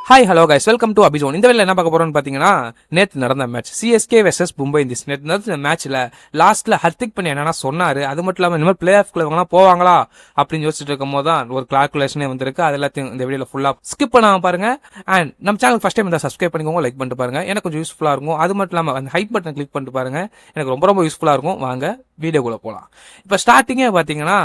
Hi hello guys, welcome to Abhijon. இந்த வேலை என்ன பார்க்க போறோம்னு பாத்தீங்கன்னா, நேற்று நடந்த match CSK versus Mumbai Indians. நேற்று நடந்த மேட்ச்ல லாஸ்ட்ல ஹர்திக் பண்ணி என்னன்னா சொன்னாரு. அது மட்டும் இல்லாம இந்த மாதிரி பிளே ஆஃப்ல இவங்க போவாங்களா அப்படின்னு யோசிச்சுட்டு இருக்கும் போது தான் ஒரு கால்குலேஷனே வந்திருக்கு. அது எல்லாத்தையும் இந்த வீடியோல ஃபுல்லா ஸ்கிப் பண்ணாம பாருங்க. அண்ட் நம்ம சேனல் ஃபர்ஸ்ட் டைம் இருந்தா சப்ஸ்கிரைப் பண்ணிக்கோங்க, லைக் பண்ணிட்டு பாருங்க. எனக்கு கொஞ்சம் யூஸ்ஃபுல்லா இருக்கும். அது மட்டும் இல்லாம அந்த ஹைப் பட்டன் கிளிக் பண்ணிட்டு பாருங்க, எனக்கு ரொம்ப ரொம்ப யூஸ்ஃபுல்லா இருக்கும். வாங்க வீடியோக்குள்ள போலாம். இப்ப ஸ்டார்டிங்கே பாத்தீங்கன்னா,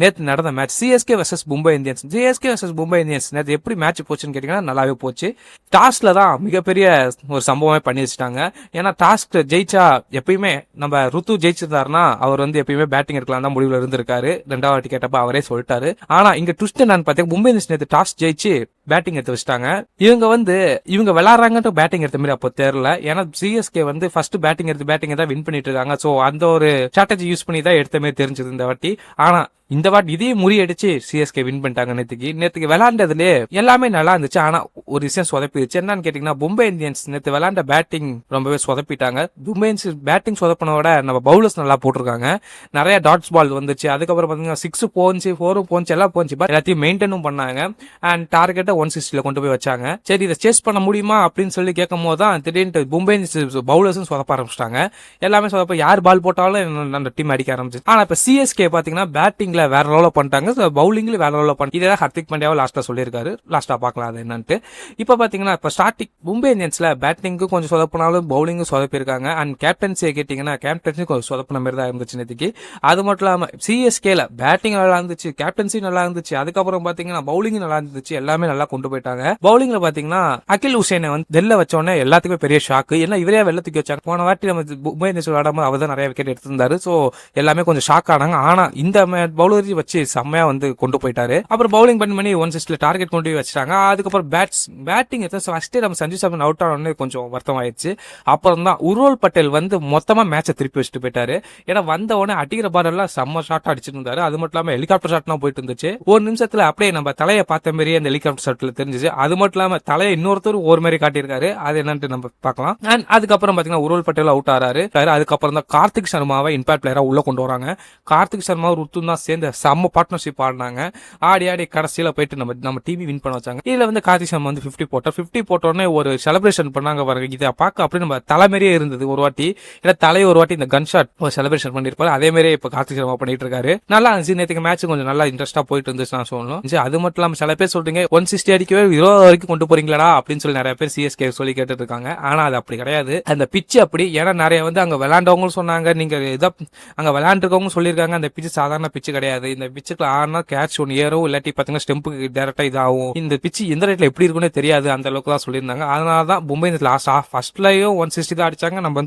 நேற்று நடந்த match CSK versus Mumbai Indians. CSK versus Mumbai Indians நேற்று எப்படி மேட்ச் போச்சுன்னு கேட்டீங்கன்னா நல்லாவே போச்சு. டாஸ்ல தான் மிகப்பெரிய ஒரு சம்பவமே பண்ணி வச்சுட்டாங்க. ஏன்னா டாஸ்க் ஜெயிச்சா எப்பயுமே நம்ம ருத்து ஜெயிச்சிருந்தாருன்னா அவர் எப்பயுமே பேட்டிங் எடுக்கலாம் தான் முடிவுல இருந்திருக்காரு. ரெண்டாவது வாட்டி கேட்டப்ப அவரே சொல்லிட்டாரு. ஆனா இங்க ட்விஸ்ட் என்னன்னு பாத்தீங்கன்னா, மும்பை இந்தியன்ஸ் நேற்று டாஸ் ஜெயிச்சு பேட்டிங் எடுத்து வச்சிட்டாங்க. இவங்க விளையாடுறாங்கன்ற பேட்டிங் எடுத்த மாதிரி அப்போ தெரியல. ஏன்னா சிஎஸ்கே ஃபர்ஸ்ட் பேட்டிங் தான் வின் பண்ணிட்டு இருக்காங்க. சோ அந்த ஒரு ஸ்ட்ராட்டஜி யூஸ் பண்ணி தான் எடுத்த மாதிரி தெரிஞ்சது இந்த வாட்டி. ஆனா இந்த வாட்டி இதையும் முறியடிச்சு சிஎஸ்கே வின் பண்ணிட்டாங்க. நேற்றுக்கு விளையாண்டதுல எல்லாமே நல்லா இருந்துச்சு. ஆனா ஒரு விஷயம் சொதப்பிடுச்சு. என்னன்னு கேட்டீங்கன்னா, மும்பை இந்தியன்ஸ் நேற்று விளையாண்ட பேட்டிங் ரொம்பவே சொதப்பிட்டாங்க. மும்பை இந்தியன்ஸ் பேட்டிங் சொதப்பினோட நம்ம பவுலர்ஸ் நல்லா போட்டிருக்காங்க. நிறைய டாட்ஸ் பால் வந்துச்சு. அதுக்கப்புறம் பாத்தீங்கன்னா 6 போச்சு, 4 போச்சு, எல்லாம் போச்சு. எல்லாத்தையும் மெயின்டைனும் பண்ணாங்க. அண்ட் டார்கெட்டை 160 கொண்டு போய் வச்சாங்க. சரி, இதை சேஸ் பண்ண முடியுமா அப்படின்னு சொல்லி கேட்கும் போது தான் திடீர்னு மும்பை இந்தியன்ஸ் பவுலர்ஸும் சொதப்ப ஆரம்பிச்சிட்டாங்க. எல்லாமே சொதப்ப யார் பால் போட்டாலும் அந்த டீம் அடிக்க ஆரம்பிச்சு. ஆனா இப்ப சிஎஸ்கே பாத்தீங்கன்னா பேட்டிங் வேற லெவல்ல பண்ணிட்டாங்க, பவுலிங்ல வேற லெவல்ல பண்ணி. இதே ஹர்திக் பாண்டியாவை லாஸ்டா சொல்லியிருக்காரு. லாஸ்டா பார்க்கலாம் அது என்னன்ட்டு. இப்ப பாத்தீங்கன்னா இப்ப ஸ்டார்டிங் மும்பை இந்தியன்ஸ்ல பேட்டிங்கும் கொஞ்சம் சொதப்பினாலும் பவுலிங்கும் சொதப்பிருக்காங்க. அண்ட் கேப்டன்சியை கேட்டீங்கன்னா கேப்டன்சி கொஞ்சம் சொதப்பின மாதிரி தான் இருந்துச்சு நேற்றுக்கு. அது மட்டும் இல்லாம சிஎஸ்கேல பேட்டிங் நல்லா இருந்துச்சு, கேப்டன்சி நல்லா இருந்துச்சு, அதுக்கப்புறம் பாத்தீங்கன்னா பவுலிங் நல்லா இருந்துச்சு. எல்லாமே நல்லா கொண்டு போயிட்டாங்க. பவுலிங்ல பாத்தீங்கன்னா அகில் ஹுசேனை வெளில வச்சோடனே எல்லாத்துக்குமே பெரிய ஷாக்கு. ஏன்னா இவரே வெளில தூக்கி வச்சாங்க. போன வாட்டி நம்ம மும்பை இந்தியன்ஸ் விளையாடாம அவர் தான் நிறைய விக்கெட் எடுத்திருந்தாரு. சோ எல்லாமே கொஞ்சம் ஷாக் ஆனாங்க. ஆனா இந்த பவுலர் வச்சு செம்மையா கொண்டு போயிட்டாரு. அப்புறம் பவுலிங் பண்ணி 160 டார்கெட் கொண்டு போய் வச்சிட்டாங்க. அதுக்கப்புறம் பேட்டிங் ஃபர்ஸ்ட் நம்ம சஞ்சு சாம்சன் அவுட் ஆனோடனே கொஞ்சம் வருத்தம் ஆயிடுச்சு. அப்புறம் தான் உருவல் பட்டேல் மொத்தமா மேட்சை திருப்பி வச்சுட்டு போயிட்டாரு. ஏன்னா வந்த உடனே அடிக்கிற பால் எல்லாம் செம்ம ஷாட்டா அடிச்சிட்டு இருந்தாரு. அது மட்டும் இல்லாம ஹெலிகாப்டர் ஷாட்லாம் போயிட்டு இருந்துச்சு. ஒரு நிமிஷத்துல அப்படியே நம்ம தலையை பார்த்த மாதிரியே அந்த ஹெலிகாப்டர் ஷாட்ல தெரிஞ்சிச்சு. அது மட்டும் இல்லாம தலையை இன்னொருத்தர் ஒரு மாதிரி காட்டியிருக்காரு. அது என்னன்னு நம்ம பார்க்கலாம். அண்ட் அதுக்கப்புறம் பாத்தீங்கன்னா உருவல் பட்டேல் அவுட் ஆறாரு. அதுக்கப்புறம் தான் கார்த்திக் சர்மாவை இம்பாக்ட் பிளேயரா உள்ள கொண்டு வராங்க. கார்த்திக் சர்மா ருத்து தான் சேர்ந்து செம்ம பார்ட்னர்ஷிப் ஆடினாங்க. ஆடி கடைசியில போயிட்டு நம்ம டீம் வின் பண்ண வச்சாங்க. இதுல கார்த்திக் சர்மா 50 போட்டோடனே ஒரு செலிப்ரேஷன் பண்ணாங்க பாருங்க. இதை பார்க்க அப்படியே நம்ம தலைமையே இருந்தது ஒரு வாட்டி. ஏன்னா தலையை ஒரு வாட்டி இந்த கன் ஷாட் செலிப்ரேஷன் பண்ணிருப்பாரு. அதே மாதிரி இப்ப கார்த்திக் சர்மா பண்ணிட்டு இருக்காரு. நல்லா இருந்துச்சு. நேற்றுக்கு மேட்ச் கொஞ்சம் நல்லா இன்ட்ரெஸ்டா போயிட்டு இருந்துச்சு நான் சொல்லணும். அது மட்டும் இல்லாம சில பேர் சொல்றீங்க 160 அடிக்கவே 20 வரைக்கும் கொண்டு போறீங்களா அப்படின்னு சொல்லி நிறைய பேர் சிஎஸ்கே சொல்லி கேட்டு இருக்காங்க. ஆனா அது அப்படி கிடையாது. அந்த பிச்சு அப்படி. ஏன்னா நிறைய அங்க விளையாண்டவங்களும் சொன்னாங்க, நீங்க அங்க விளையாண்டுருக்கவங்க சொல்லியிருக்காங்க, அந்த பிச்சு சாதாரண பிச்சு கிடையாது. இந்த பிச்சுக்கு ஆனா கேட்ச் ஒன் ஏறும், இல்லாட்டி பாத்தீங்கன்னா ஸ்டெம்புக்கு டைரக்டா இதாகும். இந்த பிச்சு எந்த ரேட்ல எப்படி இருக்குன்னு தெரியாது, அந்த அளவுக்கு தான் சொல்லியிருந்தாங்க. அதனாலதான் மும்பை லாஸ்ட் ஃபர்ஸ்ட்லயும் 160 தான் அடிச்சாங்க. நம்ம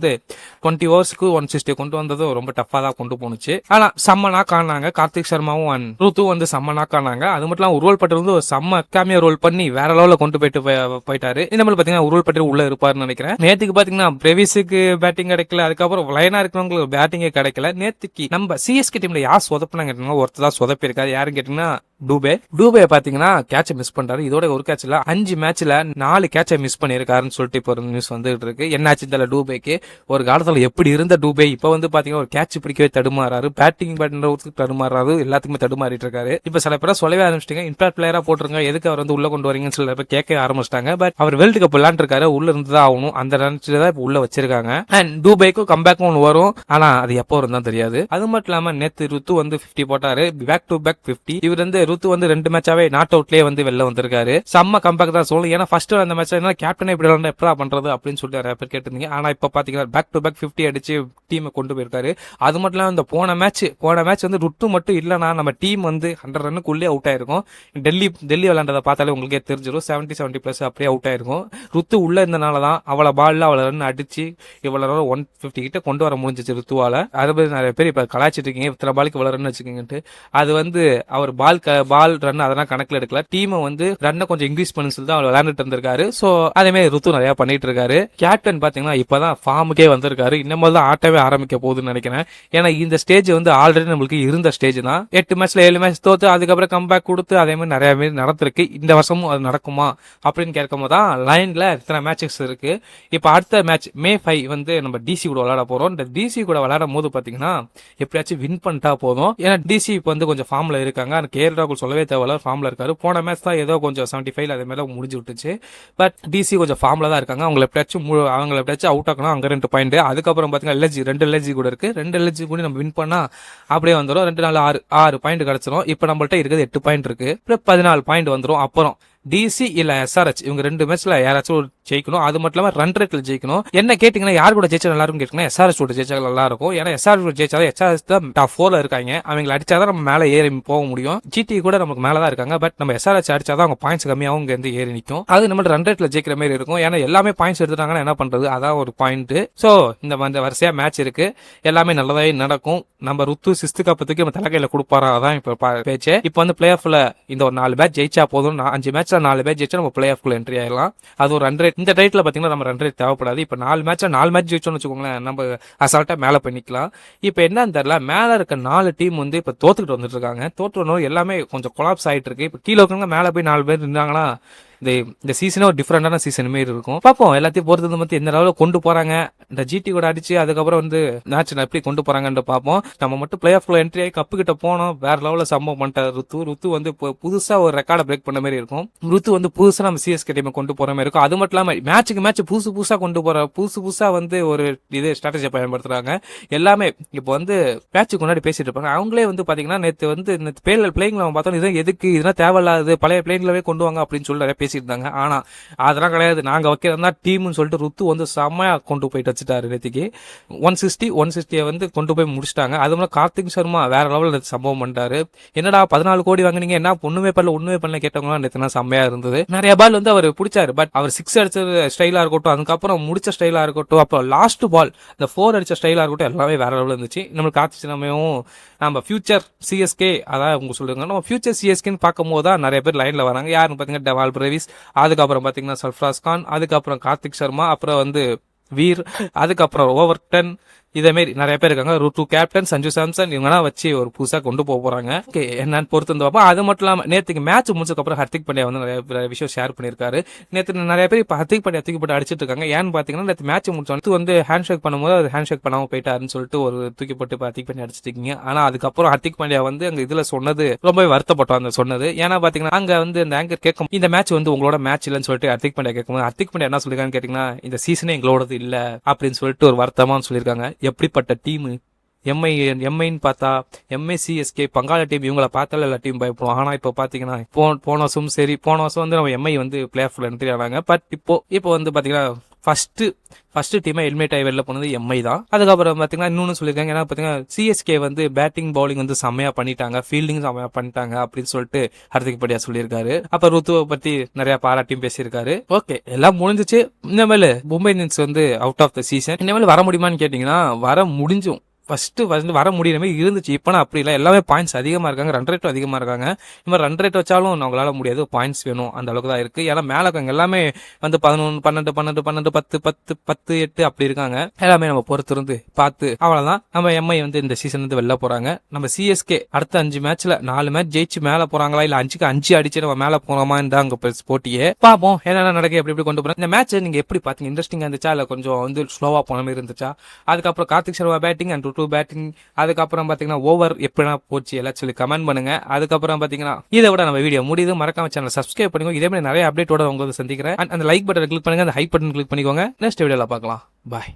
20 ஓவர்ஸ்க்கு 160 கொண்டு வந்ததும் ரொம்ப டஃபா தான் கொண்டு போனுச்சு. ஆனா செம்ம நாக் ஆனாங்க. கார்த்திக் சர்மாவும் ருத்து செம்ம நாக் ஆனாங்க. அது மட்டும் இல்லாம உருவல் பட்டேல் ஒரு செம்ம கேமியா ரோல் பண்ணி வேற லெவல்ல கொண்டு போயிட்டாரு. இந்த மாதிரி பாத்தீங்கன்னா உருவல் பட்டேல் உள்ள இருப்பாருன்னு நினைக்கிறேன். நேத்துக்கு பாத்தீங்கன்னா பிரேவிஸுக்கு பேட்டிங் கிடைக்கல, அதுக்கப்புறம் லைனா இருக்கிறவங்களுக்கு பேட்டிங்கே கிடைக்கல. நேத்துக்கு நம்ம சிஎஸ்கே டீம்ல யார் சொதப்பினாங்க ஒருத்தர் தான் சொதப்பி இருக்காரு. யாருன்னு கேட்டீங்கன்னா டூபே பாத்தீங்கன்னா கேட்ச மிஸ் பண்றாரு. இதோட ஒரு கேட்ச்ல 5 மேட்ச்ல 4 கேட்ச மிஸ் பண்ணிருக்காருன்னு சொல்லிட்டு இப்போ ஒரு நியூஸ் வந்துட்டு இருக்கு. என்னாச்சு தெரியல டூபேக்கு. ஒரு காலத்துல எப்படி இருந்த டூபே இப்ப பாத்தீங்கன்னா ஒரு கேட்ச் பிடிக்கவே தடுமாறாரு, பேட்டிங் பண்றதுக்கு தடுமாறாரு, எல்லாத்துக்குமே தடுமாறிட்டு இருக்காரு. இப்ப சில பேர் சொல்லவே ஆரம்பிச்சிட்டாங்க, இம்பாக்ட் பிளேயரா போட்டுருங்க, எதுக்கு அவர் உள்ள கொண்டு வரீங்கன்னு சில பேர் கேட்க ஆரம்பிச்சிட்டாங்க. பட் அவர் வேர்ல்டு கப் விளையாண்டு இருக்காரு, உள்ள இருந்துதான் ஆகணும். அந்த ரன்ஸ்ல தான் இப்ப உள்ள வச்சிருக்காங்க. அண்ட் டூபேக்கும் கம்பேக்கும் ஒன்று வரும். ஆனா அது எப்போ இருந்தா தெரியாது. அது மட்டும் இல்லாம நேத்து ருத்து 50 போட்டாரு, பேக் டு பேக் 50. இவர் ருத்து 2 மேட்சாவே நாட் அவுட்லயே வெளில வந்திருக்காரு. செம்ம கம்பேக் தான் சொல்லணும். ஏன்னா ஃபர்ஸ்ட் அந்த மேட்ச் கேப்டனே இப்படி விளையாண்டா எப்படா பண்றது அப்படின்னு சொல்லிட்டு நிறைய பேர் கேட்டிருந்தீங்க. ஆனா இப்ப பாத்தீங்கன்னா பேக் டு பேக் 50 அடிச்சு டீமை கொண்டு போயிருக்காரு. அது மட்டும் இல்லாம இந்த போன மேட்ச் ருத்து மட்டும் இல்லனா நம்ம டீம் 100 ரன்னுக்குள்ளே அவுட் ஆயிருக்கும். டெல்லி விளையாண்டதை பார்த்தாலே உங்களுக்கே தெரிஞ்சிடும். 70+ அப்படியே அவுட் ஆயிருக்கும். ருத்து உள்ள இருந்தனாலதான் அவளை பால்ல அவளை ரன் அடிச்சு இவ்வளவு 150 கிட்ட கொண்டு வர முடிஞ்சிச்சு ருத்துவால. அது நிறைய பேர் இப்ப கலாய்ச்சிட்டு இருக்கீங்க, இத்தனை பாலுக்கு இவ்வளவு ரன் வச்சுக்கீங்கன்ட்டு. அது அவர் பால் ரன் அதெல்லாம் கணக்குல எடுக்கல. டீம் ரன்னை கொஞ்சம் இன்க்ரீஸ் பண்ணி சொல்லி தான் அவர் விளையாண்டுட்டு இருந்திருக்காரு. சோ அதே மாதிரி ருத்து நிறைய பண்ணிட்டு இருக்காரு. கேப்டன் பாத்தீங்கன்னா இப்பதான் ஃபார்முக்கே வந்திருக்காரு. இன்னமும் தான் ஆட்டவே ஆரம்பிக்க போகுதுன்னு நினைக்கிறேன். ஏன்னா இந்த ஸ்டேஜ் ஆல்ரெடி நம்மளுக்கு இருந்த ஸ்டேஜ் தான். 8 மேட்ச்ல 7 மேட்ச் தோத்து அதுக்கப்புறம் கம்பேக் கொடுத்து அதே மாதிரி நிறைய மாதிரி நடந்திருக்கு. இந்த வருஷமும் அது நடக்குமா அப்படின்னு கேட்கும் போது தான் லைன்ல இத்தனை மேட்சஸ் இருக்கு. இப்ப அடுத்த மேட்ச் மே 5 நம்ம டிசி கூட விளையாட போறோம். இந்த டிசி கூட விளையாடும் போது பாத்தீங்கன்னா எப்படியாச்சும் வின் பண்ணிட்டா போதும். ஏன்னா டிசி இப்ப கொஞ்சம் ஃபார்ம்ல இருக்காங்க. கேரளா ராகுல் சொல்லவே தேவையில்ல, ஃபார்ம்ல இருக்காரு. போன மேட்ச் தான் ஏதோ கொஞ்சம் 75 அதே மாதிரி முடிஞ்சு விட்டுச்சு. பட் டிசி கொஞ்சம் ஃபார்ம்ல தான் இருக்காங்க. அவங்கள எப்படியாச்சும் அவுட் ஆக்கணும். அங்க 2 பாயிண்ட். அதுக்கப்புறம் பாத்தீங்கன்னா ரெண்டு எல்எஜி கூட இருக்கு. 2 எல்எஜி கூட நம்ம வின் பண்ணா அப்படியே வந்துடும். 2 நாள் 6 பாயிண்ட் கிடைச்சிடும். இப்ப நம்மள்ட்ட இருக்கிறது 8 பாயிண்ட் இருக்கு. 14 பாயிண்ட் வந்துடும். அப்புறம் டிசி இல்ல எஸ்ஆர்எச் இவங்க 2 மேட்ச்ல யாராச்சும் ஜெயிக்கணும். அது மட்டும் இல்லாம ரன் ரேட்ல ஜெயிக்கணும். என்ன கேட்டீங்கன்னா யார் கூட ஜெயிச்சா நல்லா இருக்கும் கேட்டீங்கன்னா எஸ்ஆர்எச் கூட ஜெயிச்சா நல்லா இருக்கும். ஏன்னா எஸ்ஆர்எச் கூட ஜெயிச்சாதான் எஸ்ஆர்எச் தான் டாப் 4ல இருக்காங்க. அவங்களை அடிச்சாதான் நம்ம மேல ஏறி போக முடியும். ஜிடி கூட நமக்கு மேல தான் இருக்காங்க. பட் நம்ம எஸ்ஆர்எச் அடிச்சாதான் அவங்க பாயிண்ட்ஸ் கம்மியாகவும் இங்க இருந்து ஏறி நிற்கும். அது நம்ம ரன் ரேட்ல ஜெயிக்கிற மாதிரி இருக்கும். ஏன்னா எல்லாமே பாயிண்ட்ஸ் எடுத்துட்டாங்கன்னா என்ன பண்றது, அதான் ஒரு பாயிண்ட். சோ இந்த வரிசையா மேட்ச் இருக்கு. எல்லாமே நல்லதாவே நடக்கும். நம்ம ருத்து 6th கப்பத்துக்கு நம்ம தலைக்கையில கொடுப்பாரா, அதான் இப்ப பேச்சு. இப்ப வந்து பிளே ஆஃப்ல இந்த ஒரு 4 மேட்ச் ஜெயிச்சா போதும். 5 மேட்ச்ல 4 மேட்ச் ஜெயிச்சா நம்ம பிளே ஆஃப்ல என்ட்ரி ஆயிடலாம். அது ஒரு ரன் ரேட். இந்த டைட்ல பாத்தீங்கன்னா நம்ம ரன் ரேட் தேவைப்படாது. இப்ப 4 மேட்ச் ஜெயிச்சோம்னு வச்சுக்கோங்களேன், நம்ம அசால்ட்டா மேல பண்ணிக்கலாம். இப்ப என்னன்னு தெரியல, மேல இருக்க 4 டீம் வந்து இப்ப தோத்துக்கிட்டு வந்துட்டு இருக்காங்க. தோற்று எல்லாமே கொஞ்சம் கொலாப்ஸ் ஆயிட்டு இருக்கு. இப்ப கீழே இருக்கவங்க மேல போய் 4 பேர் இருந்தாங்கன்னா இந்த சீசனே ஒரு டிஃபரெண்டான சீசன் மாரி இருக்கும். பார்ப்போம் எல்லாத்தையும் பொறுத்தது வந்து எந்த லெவலில் கொண்டு போறாங்க. இந்த ஜிடி கூட அடிச்சு அதுக்கப்புறம் வந்து மேட்ச் எப்படி கொண்டு போறாங்கன்னு பார்ப்போம். நம்ம மட்டும் பிளே ஆஃப்ல என்ட்ரி ஆகி கப்பு கிட்ட போனோம். வேற லெவலில் சம்பவம் பண்ணிட்டார் ருத்து வந்து புதுசா ஒரு ரெக்கார்டை பிரேக் பண்ண மாதிரி இருக்கும். ருத்து வந்து புதுசா நம்ம சிஎஸ்கே டீமை கொண்டு போற மாதிரி இருக்கும். அது மட்டும் இல்லாம மேட்சுக்கு மேட்ச் புதுசா கொண்டு போற புதுசா வந்து ஒரு இது ஸ்ட்ராட்டஜியை பயன்படுத்துறாங்க. எல்லாமே இப்போ வந்து மேட்சுக்கு முன்னாடி பேசிட்டு இருப்பாங்க. அவங்களே வந்து பாத்தீங்கன்னா நேற்று பிளேயிங்ல பார்த்தோம், இது எதுக்கு இதெல்லாம் தேவையில்லாது, பழைய பிளேயிங்லவே கொண்டு வாங்க அப்படின்னு சொல்லி நிறைய பேசியிருந்தாங்க. ஆனா அதெல்லாம் கிடையாது, நாங்க வைக்கிறதா டீம்னு சொல்லிட்டு ருத்து வந்து செம்மையா கொண்டு போயிட்டு வச்சுட்டாரு. நேற்றுக்கு 160 வந்து கொண்டு போய் முடிச்சிட்டாங்க. அது மாதிரி கார்த்திக் சர்மா வேற லெவலில் சம்பவம் பண்ணிட்டாரு. என்னடா 14 கோடி வாங்கினீங்க, என்ன ஒண்ணுமே பண்ணல கேட்டவங்க நேற்று செம்மையா இருந்தது. நிறைய பால் வந்து அவர் பிடிச்சாரு. பட் அவர் 6 அடிச்ச ஸ்டைலா இருக்கட்டும், அதுக்கப்புறம் முடிச்ச ஸ்டைலா இருக்கட்டும், அப்புறம் லாஸ்ட் பால் இந்த 4 அடிச்ச ஸ்டைலா இருக்கட்டும், எல்லாமே வேற லெவலில் இருந்துச்சு. நம்மளுக்கு கார்த்திக் சர்மாவும் நம்ம ஃபியூச்சர் சிஎஸ்கே அதான் உங்க சொல்லுங்க, நம்ம ஃபியூச்சர் சிஎஸ்கேன்னு பார்க்கும் போது தான் நிறைய பேர் லைன்ல வராங்க. யாருன்னு பாத்தீங்கன்னா டெவால் பிரேவிஸ், அதுக்கப்புறம் பாத்தீங்கன்னா சர்ஃப்ராஸ் கான், அதுக்கப்புறம் கார்த்திக் சர்மா, அப்புறம் வந்து வீர், அதுக்கப்புறம் ஓவர்டன், இதே மாதிரி நிறைய பேர் இருக்காங்க. ரூ2 கேப்டன் சஞ்சு சாம்சன் இவங்கலாம் வச்சு ஒரு புதுசா கொண்டு போறாங்க. என்னன்னு பொறுத்து வந்து பார்ப்போம். அது மட்டும் இல்லாம நேற்றுக்கு மேட்ச் முடிச்சதுக்கு அப்புறம் ஹர்திக் பாண்டியா வந்து நிறைய விஷயம் ஷேர் பண்ணிருக்காரு. நேற்று நிறைய பேர் இப்ப ஹர்திக் பாண்டியா தூக்கி போட்டு அடிச்சிட்டு இருக்காங்க. ஏன்னு பாத்தீங்கன்னா நேற்று மேட்ச் முடிச்சோம் வந்து ஹேண்ட் ஷேக் பண்ணும்போது அது ஹேண்ட் ஷேக் பண்ணாம போயிட்டாருன்னு சொல்லிட்டு ஒரு தூக்கி போட்டு ஹர்திக் பாண்டியா அடிச்சிட்டு இருக்கீங்க. ஆனா அதுக்கப்புறம் ஹர்திக் பாண்டியா வந்து அங்க இதுல சொன்னது ரொம்ப வருத்தப்பட்டோம். அந்த சொன்னது ஏன்னா பாத்தீங்கன்னா அங்க வந்து அந்த ஆங்கர் கேட்கும், இந்த மேட்ச் வந்து உங்களோட மேட்ச் இல்லன்னு சொல்லிட்டு ஹர்திக் பாண்டியா கேட்கும். ஹர்திக் பாண்டியா என்ன சொல்லிருக்கான்னு கேட்டீங்கன்னா, இந்த சீசனே எங்களோடது இல்ல அப்படின்னு சொல்லிட்டு ஒரு வருத்தமா சொல்லியிருக்காங்க. எப்படிப்பட்ட டீம் எம்ஐன்னு பார்த்தா எம்ஐ சிஎஸ்கே பங்காள டீம், இவங்களை பார்த்தால எல்லா டீம் பயப்படும். ஆனா இப்ப பாத்தீங்கன்னா போன வருஷம் வந்து நம்ம எம்ஐ வந்து பிளே ஆஃப்ல என்ட்ரி ஆனாங்க. பட் இப்போ வந்து பாத்தீங்கன்னா ஃபர்ஸ்ட் டீமை எலிமினேட் ஆகி வெளில போனது எம்ஐ தான். அதுக்கப்புறம் பாத்தீங்கன்னா இன்னொன்னு சொல்லியிருக்காங்க, ஏன்னா பாத்தீங்கன்னா சிஎஸ்கே வந்து பேட்டிங் பவுலிங் வந்து செம்மையா பண்ணிட்டாங்க, ஃபீல்டிங் செம்மையா பண்ணிட்டாங்க அப்படின்னு சொல்லிட்டு ஹர்திக் பாண்டியா சொல்லியிருக்காரு. அப்ப ருத்துவை பத்தி நிறைய பாராட்டியும் பேசியிருக்காரு. ஓகே, எல்லாம் முடிஞ்சிச்சு. இனிமேல் மும்பை இந்தியன்ஸ் வந்து அவுட் ஆஃப் த சீசன். இனிமேல் வர முடியுமான்னு கேட்டீங்கன்னா வர முடிஞ்சும். ஃபர்ஸ்ட் வர முடியிற மாதிரி இருந்துச்சு. இப்பனா அப்படி இல்லை, எல்லாமே பாயிண்ட்ஸ் அதிகமா இருக்காங்க, ரன் ரேட்டும் அதிகமா இருக்காங்க. இந்த மாதிரி ரன் ரேட் வச்சாலும் நம்மளால முடியாது, பாயிண்ட்ஸ் வேணும், அந்த அளவுக்கு தான் இருக்கு. ஏன்னா மேல இருக்காங்க எல்லாமே வந்து 11 12 12 12 10 10 10 8 அப்படி இருக்காங்க. எல்லாமே நம்ம பொறுத்து இருந்து பார்த்து அவ்வளவுதான். நம்ம எம்ஐ வந்து இந்த சீசன் வந்து வெளில போறாங்க. நம்ம சிஎஸ்கே அடுத்த 5 மேட்ச்ல 4 மேட்ச் ஜெயிச்சு மேல போறாங்களா, இல்ல 5க்கு 5 அடிச்சு நம்ம மேல போறோமா இருந்தா அங்க போட்டியே பாப்போம். என்னென்ன நடக்க எப்படி கொண்டு போறோம். இந்த மேட்ச் நீங்க எப்படி பாத்தீங்க, இன்ட்ரெஸ்டிங்கா இருந்துச்சா இல்ல கொஞ்சம் வந்து ஸ்லோவா போன மாதிரி இருந்துச்சா? அதுக்கப்புறம் Karthik Sharma batting and batting, அதுக்கப்புறம் பாத்தீங்கன்னா ஓவர் எப்படினா போச்சு எல்லாம் சொல்லி கமெண்ட் பண்ணுங்க. அதுக்கப்புறம் பாத்தீங்கன்னா இதை விட நம்ம வீடியோ முடியுது. மறக்காம சேனல் சப்ஸ்கிரைப் பண்ணிக்கோங்க. இதே மாதிரி நிறைய அப்டேட்டோட உங்களை சந்திக்கிறேன். அந்த லைக் பட்டன் கிளிக் பண்ணுங்க, அந்த ஹை பட்டன் கிளிக் பண்ணிக்கோங்க. நெக்ஸ்ட் வீடியோல பார்க்கலாம். பாய்.